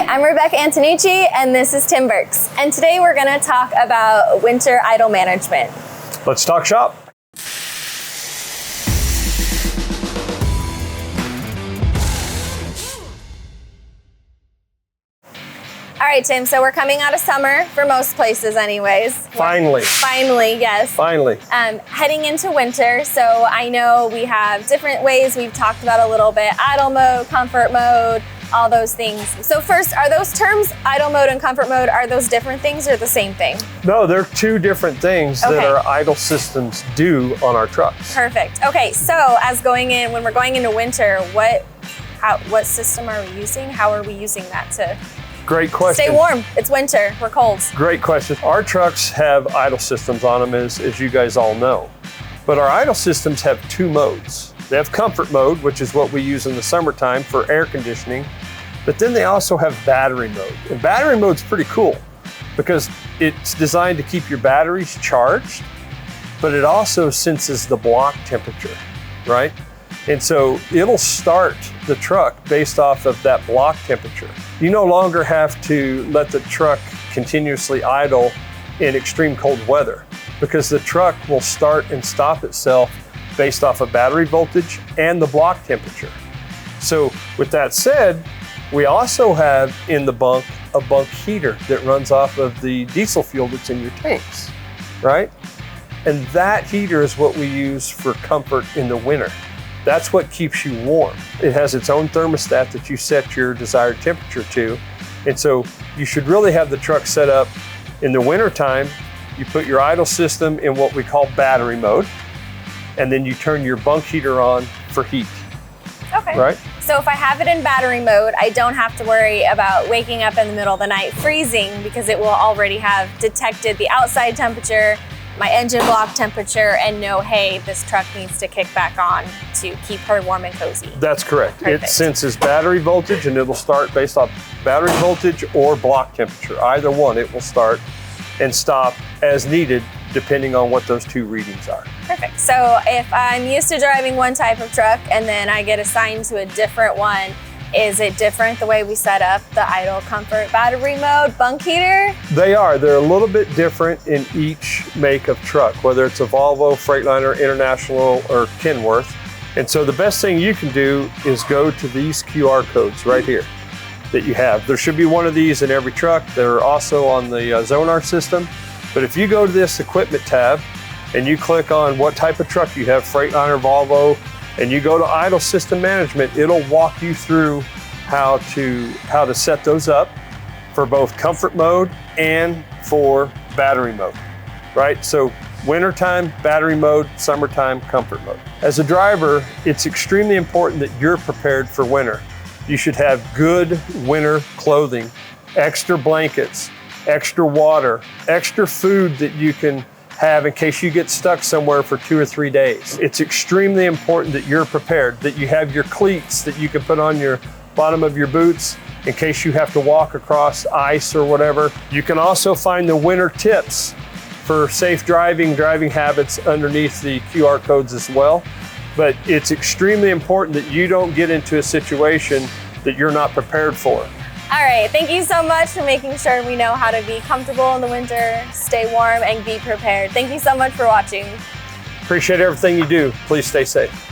Hi, I'm Rebecca Antonucci, and this is Tim Burks. And today we're going to talk about winter idle management. Let's talk shop. All right, Tim, so we're coming out of summer for most places anyways. Finally. Finally, yes. Finally. Heading into winter, so I know we have different ways we've talked about a little bit, idle mode, comfort mode, all those things. So first, are those terms, idle mode and comfort mode, are those different things or the same thing? No, they're two different things that our idle systems do on our trucks. Perfect. Okay, so when we're going into winter, what system are we using? How are we using that to Great question. stay warm? It's winter, we're cold. Great question. Our trucks have idle systems on them, as you guys all know. But our idle systems have two modes. They have comfort mode, which is what we use in the summertime for air conditioning. But then they also have battery mode. And battery mode's pretty cool because it's designed to keep your batteries charged, but it also senses the block temperature, right? And so it'll start the truck based off of that block temperature. You no longer have to let the truck continuously idle in extreme cold weather because the truck will start and stop itself based off of battery voltage and the block temperature. So with that said, we also have in the bunk a bunk heater that runs off of the diesel fuel that's in your tanks, right? And that heater is what we use for comfort in the winter. That's what keeps you warm. It has its own thermostat that you set your desired temperature to. And so you should really have the truck set up in the winter time. You put your idle system in what we call battery mode, and then you turn your bunk heater on for heat. Okay. Right? So if I have it in battery mode, I don't have to worry about waking up in the middle of the night freezing because it will already have detected the outside temperature, my engine block temperature, and know, hey, this truck needs to kick back on to keep her warm and cozy. That's correct. Perfect. It senses battery voltage and it'll start based off battery voltage or block temperature. Either one, it will start and stop as needed depending on what those two readings are. Perfect. So if I'm used to driving one type of truck and then I get assigned to a different one, is it different the way we set up the idle, comfort, battery mode, bunk heater? They are. They're a little bit different in each make of truck, whether it's a Volvo, Freightliner, International, or Kenworth. And so the best thing you can do is go to these QR codes right here that you have. There should be one of these in every truck. They're also on the Zonar system. But if you go to this equipment tab and you click on what type of truck you have, Freightliner, Volvo, and you go to idle system management, it'll walk you through how to set those up for both comfort mode and for battery mode, right? So wintertime, battery mode, summertime, comfort mode. As a driver, it's extremely important that you're prepared for winter. You should have good winter clothing, extra blankets, extra water, extra food that you can have in case you get stuck somewhere for 2 or 3 days. It's extremely important that you're prepared, that you have your cleats that you can put on your bottom of your boots in case you have to walk across ice or whatever. You can also find the winter tips for safe driving habits underneath the QR codes as well. But it's extremely important that you don't get into a situation that you're not prepared for. All right, thank you so much for making sure we know how to be comfortable in the winter, stay warm, and be prepared. Thank you so much for watching. Appreciate everything you do. Please stay safe.